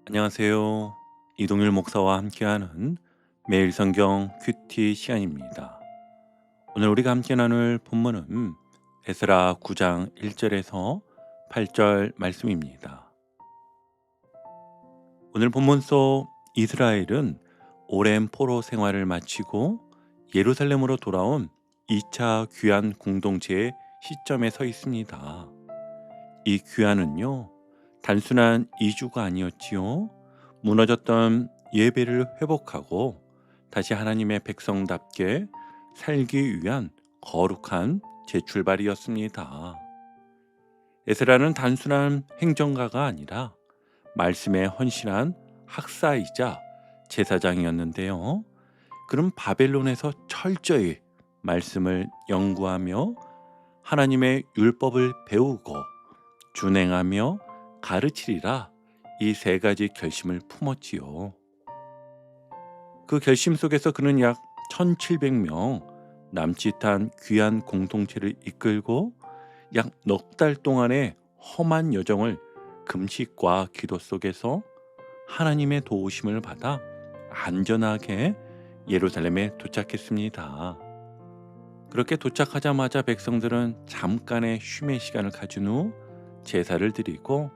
안녕하세요. 이동일 목사와 함께하는 매일 성경 큐티 시간입니다. 오늘 우리가 함께 나눌 본문은 에스라 9장 1절에서 8절 말씀입니다. 오늘 본문 속 이스라엘은 오랜 포로 생활을 마치고 예루살렘으로 돌아온 2차 귀환 공동체의 시점에 서 있습니다. 이 귀환은요, 단순한 이주가 아니었지요. 무너졌던 예배를 회복하고 다시 하나님의 백성답게 살기 위한 거룩한 재출발이었습니다. 에스라는 단순한 행정가가 아니라 말씀에 헌신한 학사이자 제사장이었는데요. 그럼 바벨론에서 철저히 말씀을 연구하며 하나님의 율법을 배우고 준행하며 가르치리라, 이 세 가지 결심을 품었지요. 그 결심 속에서 그는 약 1700명 남짓한 귀한 공동체를 이끌고 약 넉 달 동안의 험한 여정을 금식과 기도 속에서 하나님의 도우심을 받아 안전하게 예루살렘에 도착했습니다. 그렇게 도착하자마자 백성들은 잠깐의 쉼의 시간을 가진 후 제사를 드리고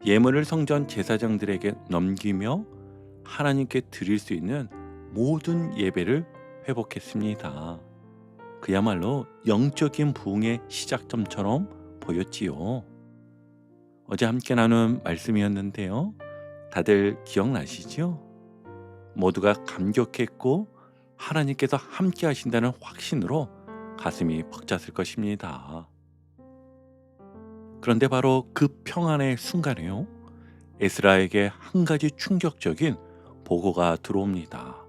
예물을 성전 제사장들에게 넘기며 하나님께 드릴 수 있는 모든 예배를 회복했습니다. 그야말로 영적인 부흥의 시작점처럼 보였지요. 어제 함께 나눈 말씀이었는데요. 다들 기억나시죠? 모두가 감격했고 하나님께서 함께 하신다는 확신으로 가슴이 벅찼을 것입니다. 그런데 바로 그 평안의 순간에요, 에스라에게 한 가지 충격적인 보고가 들어옵니다.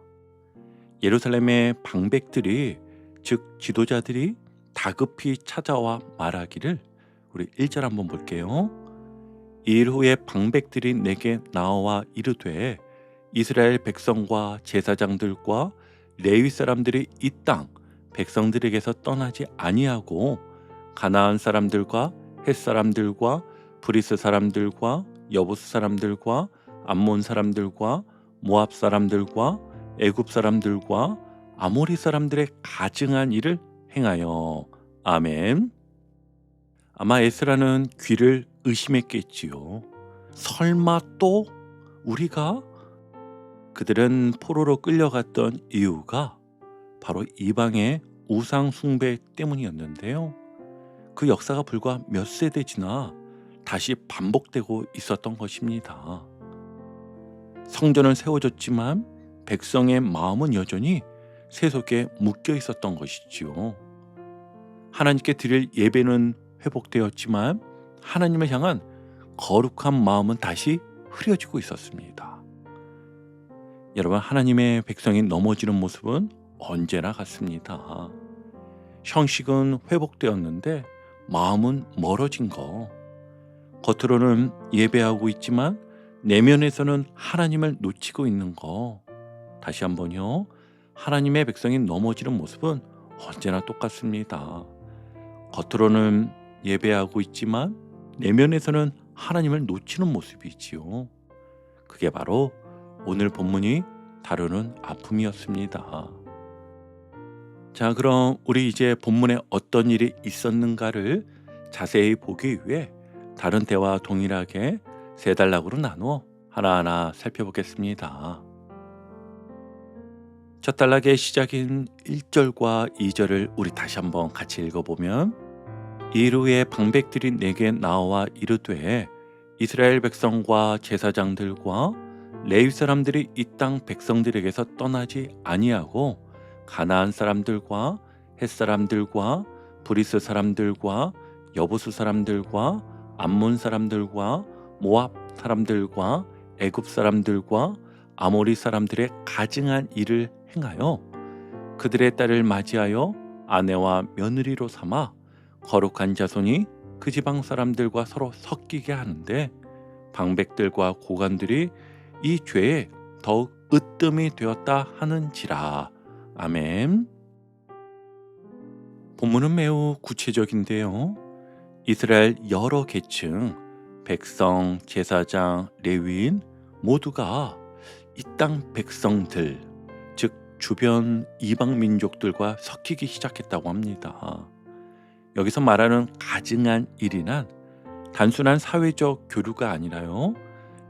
예루살렘의 방백들이, 즉 지도자들이 다급히 찾아와 말하기를, 우리 1절 한번 볼게요. 이일 후에 방백들이 내게 나와 이르되 이스라엘 백성과 제사장들과 레위 사람들이 이 땅 백성들에게서 떠나지 아니하고 가나안 사람들과 헷 사람들과 브리스 사람들과 여부스 사람들과 암몬 사람들과 모압 사람들과 애굽 사람들과 아모리 사람들의 가증한 일을 행하여. 아멘. 아마 에스라는 귀를 의심했겠지요. 설마 또 우리가? 그들은 포로로 끌려갔던 이유가 바로 이방의 우상 숭배 때문이었는데요. 그 역사가 불과 몇 세대 지나 다시 반복되고 있었던 것입니다. 성전은 세워졌지만 백성의 마음은 여전히 세속에 묶여 있었던 것이지요. 하나님께 드릴 예배는 회복되었지만 하나님을 향한 거룩한 마음은 다시 흐려지고 있었습니다. 여러분, 하나님의 백성이 넘어지는 모습은 언제나 같습니다. 형식은 회복되었는데 마음은 멀어진 거. 겉으로는 예배하고 있지만 내면에서는 하나님을 놓치고 있는 거. 다시 한번요. 하나님의 백성이 넘어지는 모습은 언제나 똑같습니다. 겉으로는 예배하고 있지만 내면에서는 하나님을 놓치는 모습이지요. 그게 바로 오늘 본문이 다루는 아픔이었습니다. 자, 그럼 우리 이제 본문에 어떤 일이 있었는가를 자세히 보기 위해 다른 때와 동일하게 세 단락으로 나누어 하나하나 살펴보겠습니다. 첫 단락의 시작인 1절과 2절을 우리 다시 한번 같이 읽어보면, 이일 후에 방백들이 내게 나와 이르되 이스라엘 백성과 제사장들과 레위 사람들이 이 땅 백성들에게서 떠나지 아니하고 가나안 사람들과 헷 사람들과 브리스 사람들과 여부스 사람들과 암몬 사람들과 모압 사람들과 애굽 사람들과 아모리 사람들의 가증한 일을 행하여 그들의 딸을 맞이하여 아내와 며느리로 삼아 거룩한 자손이 그 지방 사람들과 서로 섞이게 하는데 방백들과 고관들이 이 죄에 더욱 으뜸이 되었다 하는지라. 아멘. 본문은 매우 구체적인데요. 이스라엘 여러 계층, 백성, 제사장, 레위인 모두가 이 땅 백성들, 즉 주변 이방 민족들과 섞이기 시작했다고 합니다. 여기서 말하는 가증한 일이란 단순한 사회적 교류가 아니라요,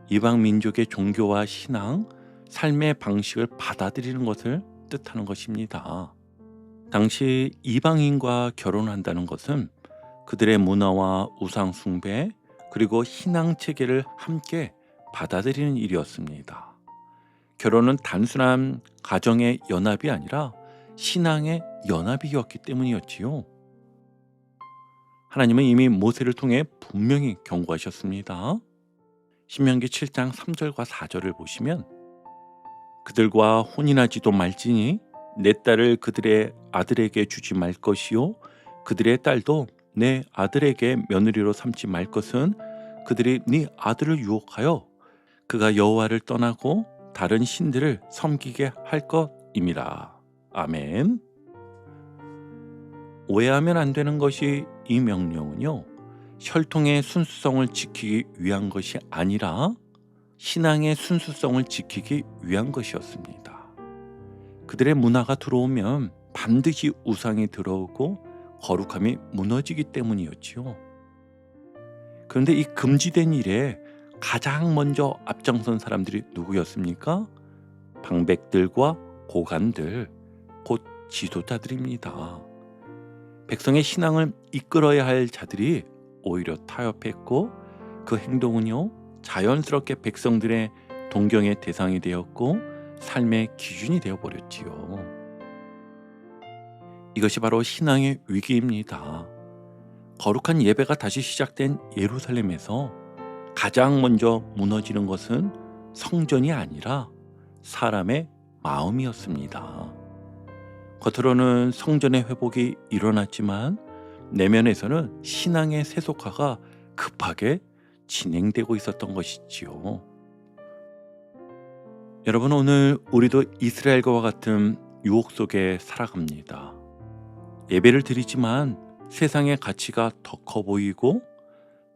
이방 민족의 종교와 신앙, 삶의 방식을 받아들이는 것을 뜻하는 것입니다. 당시 이방인과 결혼한다는 것은 그들의 문화와 우상 숭배, 그리고 신앙 체계를 함께 받아들이는 일이었습니다. 결혼은 단순한 가정의 연합이 아니라 신앙의 연합이었기 때문이었지요. 하나님은 이미 모세를 통해 분명히 경고하셨습니다. 신명기 7장 3절과 4절을 보시면, 그들과 혼인하지도 말지니 내 딸을 그들의 아들에게 주지 말 것이요 그들의 딸도 내 아들에게 며느리로 삼지 말 것은 그들이 네 아들을 유혹하여 그가 여호와를 떠나고 다른 신들을 섬기게 할 것임이라. 아멘. 오해하면 안 되는 것이, 이 명령은요, 혈통의 순수성을 지키기 위한 것이 아니라 신앙의 순수성을 지키기 위한 것이었습니다. 그들의 문화가 들어오면 반드시 우상이 들어오고 거룩함이 무너지기 때문이었지요. 그런데 이 금지된 일에 가장 먼저 앞장선 사람들이 누구였습니까? 방백들과 고관들, 곧 지도자들입니다. 백성의 신앙을 이끌어야 할 자들이 오히려 타협했고, 그 행동은요, 자연스럽게 백성들의 동경의 대상이 되었고 삶의 기준이 되어버렸지요. 이것이 바로 신앙의 위기입니다. 거룩한 예배가 다시 시작된 예루살렘에서 가장 먼저 무너지는 것은 성전이 아니라 사람의 마음이었습니다. 겉으로는 성전의 회복이 일어났지만 내면에서는 신앙의 세속화가 급하게 진행되고 있었던 것이지요. 여러분, 오늘 우리도 이스라엘과 같은 유혹 속에 살아갑니다. 예배를 드리지만 세상의 가치가 더 커 보이고,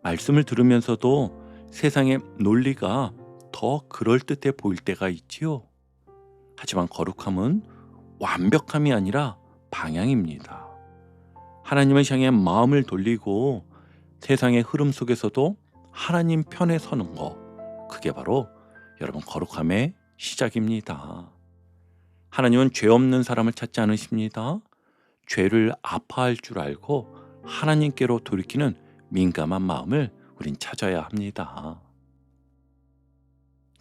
말씀을 들으면서도 세상의 논리가 더 그럴듯해 보일 때가 있지요. 하지만 거룩함은 완벽함이 아니라 방향입니다. 하나님을 향해 마음을 돌리고 세상의 흐름 속에서도 하나님 편에 서는 것, 그게 바로 여러분 거룩함의 시작입니다. 하나님은 죄 없는 사람을 찾지 않으십니다. 죄를 아파할 줄 알고 하나님께로 돌이키는 민감한 마음을 우린 찾아야 합니다.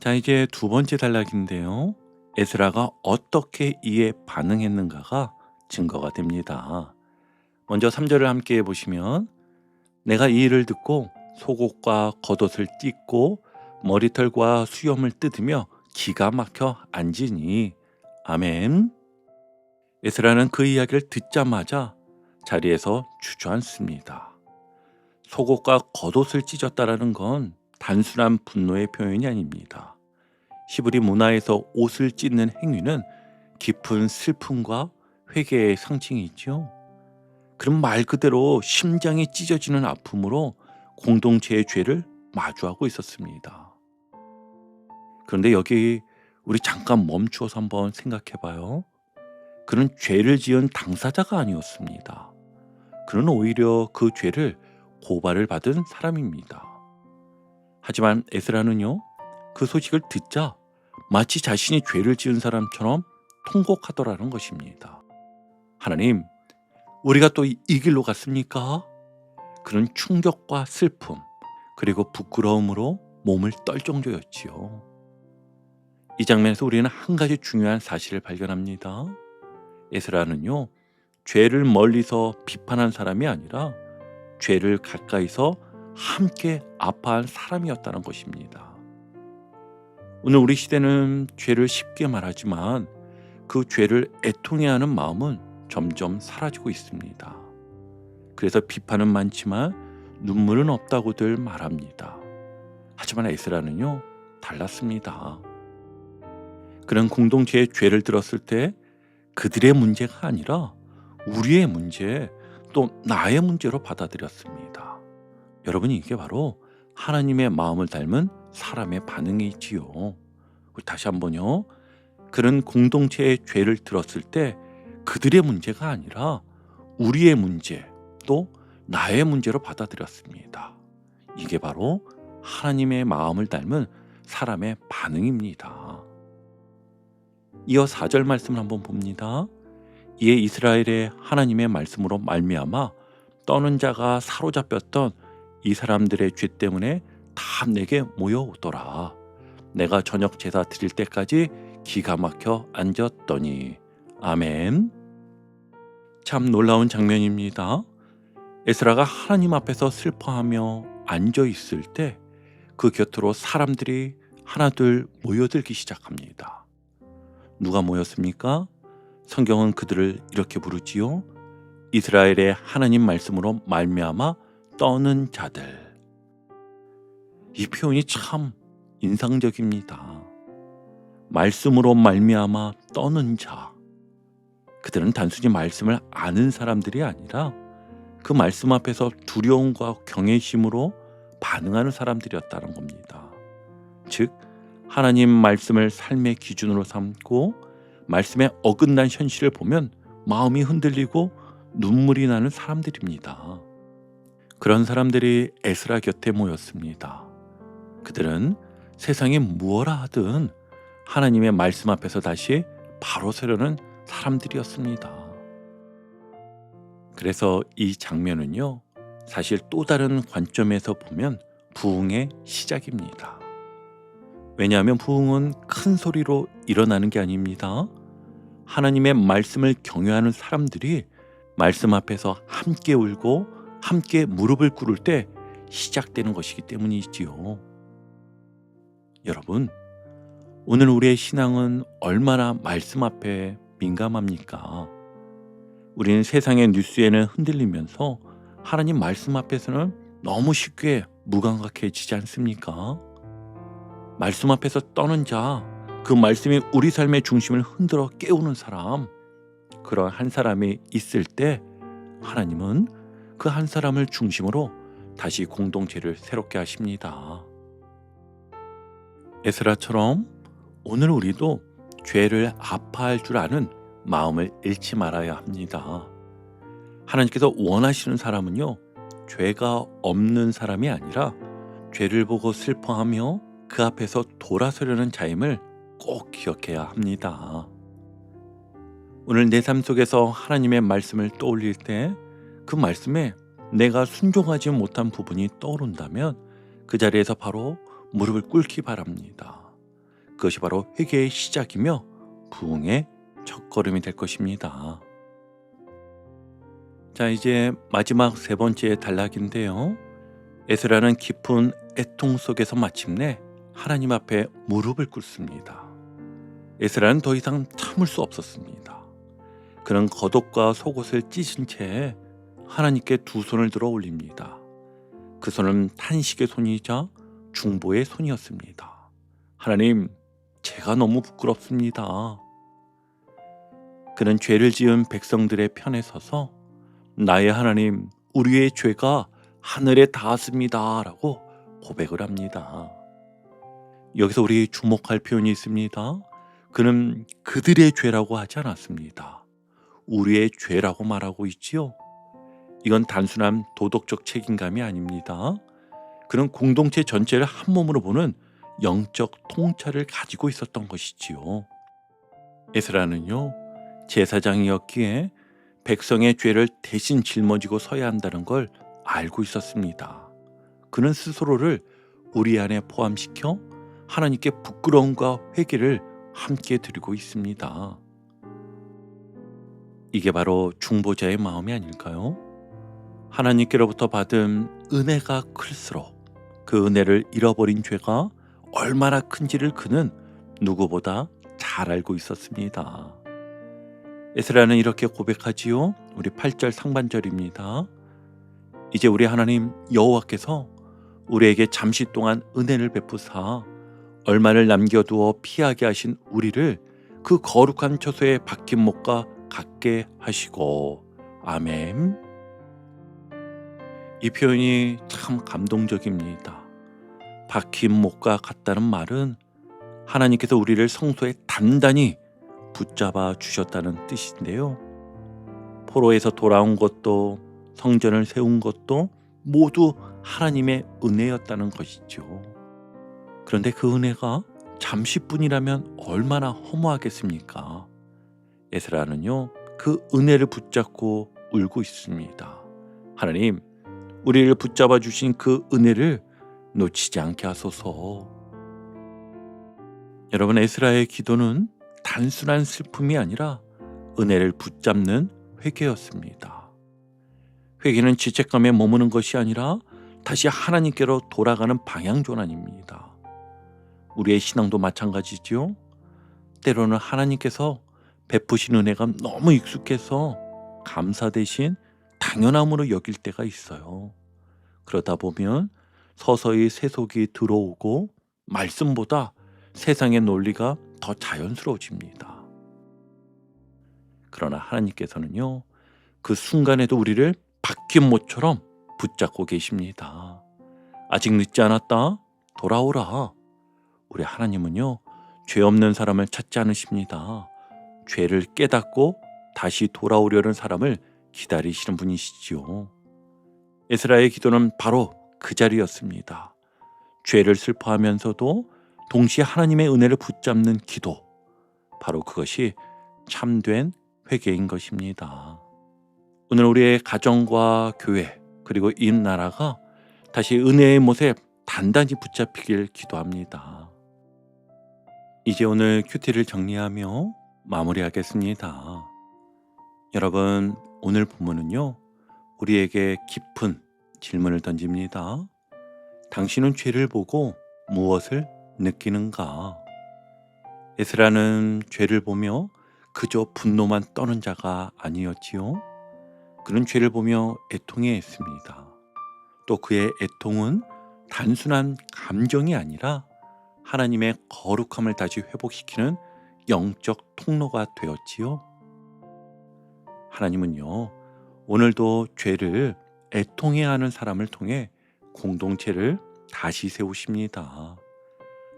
자, 이제 두 번째 단락인데요, 에스라가 어떻게 이에 반응했는가가 증거가 됩니다. 먼저 3절을 함께 보시면, 내가 이 일을 듣고 속옷과 겉옷을 찢고 머리털과 수염을 뜯으며 기가 막혀 앉으니. 아멘. 에스라는 그 이야기를 듣자마자 자리에서 주저앉습니다. 속옷과 겉옷을 찢었다라는 건 단순한 분노의 표현이 아닙니다. 히브리 문화에서 옷을 찢는 행위는 깊은 슬픔과 회개의 상징이죠. 그럼 말 그대로 심장이 찢어지는 아픔으로 공동체의 죄를 마주하고 있었습니다. 그런데 여기 우리 잠깐 멈추어서 한번 생각해 봐요. 그는 죄를 지은 당사자가 아니었습니다. 그는 오히려 그 죄를 고발을 받은 사람입니다. 하지만 에스라는요, 그 소식을 듣자 마치 자신이 죄를 지은 사람처럼 통곡하더라는 것입니다. 하나님, 우리가 또 이 길로 갔습니까? 그는 충격과 슬픔, 그리고 부끄러움으로 몸을 떨 정도였지요. 이 장면에서 우리는 한 가지 중요한 사실을 발견합니다. 에스라는요, 죄를 멀리서 비판한 사람이 아니라 죄를 가까이서 함께 아파한 사람이었다는 것입니다. 오늘 우리 시대는 죄를 쉽게 말하지만 그 죄를 애통해하는 마음은 점점 사라지고 있습니다. 그래서 비판은 많지만 눈물은 없다고들 말합니다. 하지만 에스라는요, 달랐습니다. 그는 공동체의 죄를 들었을 때 그들의 문제가 아니라 우리의 문제, 또 나의 문제로 받아들였습니다. 여러분, 이게 바로 하나님의 마음을 닮은 사람의 반응이지요. 다시 한번요. 그런 공동체의 죄를 들었을 때 그들의 문제가 아니라 우리의 문제, 또 나의 문제로 받아들였습니다. 이게 바로 하나님의 마음을 닮은 사람의 반응입니다. 이어 4절 말씀을 한번 봅니다. 이에 이스라엘의 하나님의 말씀으로 말미암아 떠는 자가 사로잡혔던 이 사람들의 죄 때문에 다 내게 모여오더라. 내가 저녁 제사 드릴 때까지 기가 막혀 앉았더니. 아멘. 참 놀라운 장면입니다. 에스라가 하나님 앞에서 슬퍼하며 앉아 있을 때 그 곁으로 사람들이 하나둘 모여들기 시작합니다. 누가 모였습니까? 성경은 그들을 이렇게 부르지요. 이스라엘의 하나님 말씀으로 말미암아 떠는 자들. 이 표현이 참 인상적입니다. 말씀으로 말미암아 떠는 자. 그들은 단순히 말씀을 아는 사람들이 아니라 그 말씀 앞에서 두려움과 경외심으로 반응하는 사람들이었다는 겁니다. 즉 하나님 말씀을 삶의 기준으로 삼고 말씀에 어긋난 현실을 보면 마음이 흔들리고 눈물이 나는 사람들입니다. 그런 사람들이 에스라 곁에 모였습니다. 그들은 세상이 무엇라 하든 하나님의 말씀 앞에서 다시 바로 서려는 사람들이었습니다. 그래서 이 장면은요, 사실 또 다른 관점에서 보면 부흥의 시작입니다. 왜냐하면 부흥은 큰 소리로 일어나는 게 아닙니다. 하나님의 말씀을 경외하는 사람들이 말씀 앞에서 함께 울고 함께 무릎을 꿇을 때 시작되는 것이기 때문이지요. 여러분, 오늘 우리의 신앙은 얼마나 말씀 앞에 민감합니까? 우리는 세상의 뉴스에는 흔들리면서 하나님 말씀 앞에서는 너무 쉽게 무감각해지지 않습니까? 말씀 앞에서 떠는 자, 그 말씀이 우리 삶의 중심을 흔들어 깨우는 사람, 그런 한 사람이 있을 때 하나님은 그 한 사람을 중심으로 다시 공동체를 새롭게 하십니다. 에스라처럼 오늘 우리도 죄를 아파할 줄 아는 마음을 잃지 말아야 합니다. 하나님께서 원하시는 사람은요, 죄가 없는 사람이 아니라 죄를 보고 슬퍼하며 그 앞에서 돌아서려는 자임을 꼭 기억해야 합니다. 오늘 내 삶 속에서 하나님의 말씀을 떠올릴 때 그 말씀에 내가 순종하지 못한 부분이 떠오른다면 그 자리에서 바로 무릎을 꿇기 바랍니다. 그것이 바로 회개의 시작이며 부흥의 첫걸음이 될 것입니다. 자, 이제 마지막 세 번째 단락인데요. 에스라는 깊은 애통 속에서 마침내 하나님 앞에 무릎을 꿇습니다. 에스라는 더 이상 참을 수 없었습니다. 그는 겉옷과 속옷을 찢은 채 하나님께 두 손을 들어 올립니다. 그 손은 탄식의 손이자 중보의 손이었습니다. 하나님, 제가 너무 부끄럽습니다. 그는 죄를 지은 백성들의 편에 서서 나의 하나님, 우리의 죄가 하늘에 닿았습니다 라고 고백을 합니다. 여기서 우리 주목할 표현이 있습니다. 그는 그들의 죄라고 하지 않았습니다. 우리의 죄라고 말하고 있지요. 이건 단순한 도덕적 책임감이 아닙니다. 그는 공동체 전체를 한 몸으로 보는 영적 통찰을 가지고 있었던 것이지요. 에스라는요, 제사장이었기에 백성의 죄를 대신 짊어지고 서야 한다는 걸 알고 있었습니다. 그는 스스로를 우리 안에 포함시켜 하나님께 부끄러움과 회개를 함께 드리고 있습니다. 이게 바로 중보자의 마음이 아닐까요? 하나님께로부터 받은 은혜가 클수록 그 은혜를 잃어버린 죄가 얼마나 큰지를 그는 누구보다 잘 알고 있었습니다. 에스라는 이렇게 고백하지요. 우리 8절 상반절입니다. 이제 우리 하나님 여호와께서 우리에게 잠시 동안 은혜를 베푸사 얼마를 남겨두어 피하게 하신 우리를 그 거룩한 처소에 박힌 목과 같게 하시고. 아멘. 이 표현이 참 감동적입니다. 박힌 목과 같다는 말은 하나님께서 우리를 성소에 단단히 붙잡아 주셨다는 뜻인데요. 포로에서 돌아온 것도 성전을 세운 것도 모두 하나님의 은혜였다는 것이죠. 그런데 그 은혜가 잠시뿐이라면 얼마나 허무하겠습니까? 에스라는요, 그 은혜를 붙잡고 울고 있습니다. 하나님, 우리를 붙잡아 주신 그 은혜를 놓치지 않게 하소서. 여러분, 에스라의 기도는 단순한 슬픔이 아니라 은혜를 붙잡는 회개였습니다. 회개는 죄책감에 머무는 것이 아니라 다시 하나님께로 돌아가는 방향전환입니다. 우리의 신앙도 마찬가지죠. 때로는 하나님께서 베푸신 은혜가 너무 익숙해서 감사 대신 당연함으로 여길 때가 있어요. 그러다 보면 서서히 세속이 들어오고 말씀보다 세상의 논리가 더 자연스러워집니다. 그러나 하나님께서는요, 그 순간에도 우리를 박힌 못처럼 붙잡고 계십니다. 아직 늦지 않았다. 돌아오라. 우리 하나님은요, 죄 없는 사람을 찾지 않으십니다. 죄를 깨닫고 다시 돌아오려는 사람을 기다리시는 분이시지요. 에스라의 기도는 바로 그 자리였습니다. 죄를 슬퍼하면서도 동시에 하나님의 은혜를 붙잡는 기도. 바로 그것이 참된 회개인 것입니다. 오늘 우리의 가정과 교회 그리고 이 나라가 다시 은혜의 못에 단단히 붙잡히길 기도합니다. 이제 오늘 큐티를 정리하며 마무리하겠습니다. 여러분, 오늘 본문은요, 우리에게 깊은 질문을 던집니다. 당신은 죄를 보고 무엇을 느끼는가? 에스라는 죄를 보며 그저 분노만 떠는 자가 아니었지요. 그는 죄를 보며 애통해했습니다. 또 그의 애통은 단순한 감정이 아니라 하나님의 거룩함을 다시 회복시키는 영적 통로가 되었지요. 하나님은요, 오늘도 죄를 애통해하는 사람을 통해 공동체를 다시 세우십니다.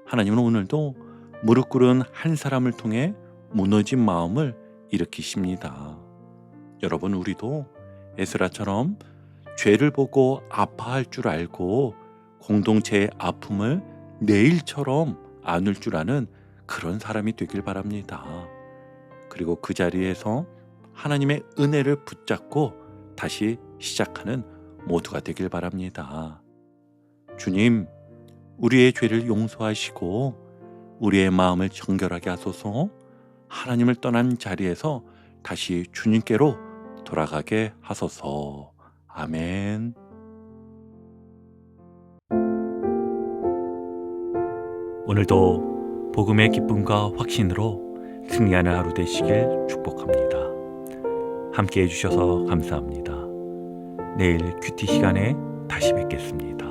하나님은 오늘도 무릎 꿇은 한 사람을 통해 무너진 마음을 일으키십니다. 여러분, 우리도 에스라처럼 죄를 보고 아파할 줄 알고 공동체의 아픔을 내 일처럼 안을 줄 아는 그런 사람이 되길 바랍니다. 그리고 그 자리에서 하나님의 은혜를 붙잡고 다시 시작하는 모두가 되길 바랍니다. 주님, 우리의 죄를 용서하시고 우리의 마음을 정결하게 하소서. 하나님을 떠난 자리에서 다시 주님께로 돌아가게 하소서. 아멘. 오늘도 복음의 기쁨과 확신으로 승리하는 하루 되시길 축복합니다. 함께 해주셔서 감사합니다. 내일 큐티 시간에 다시 뵙겠습니다.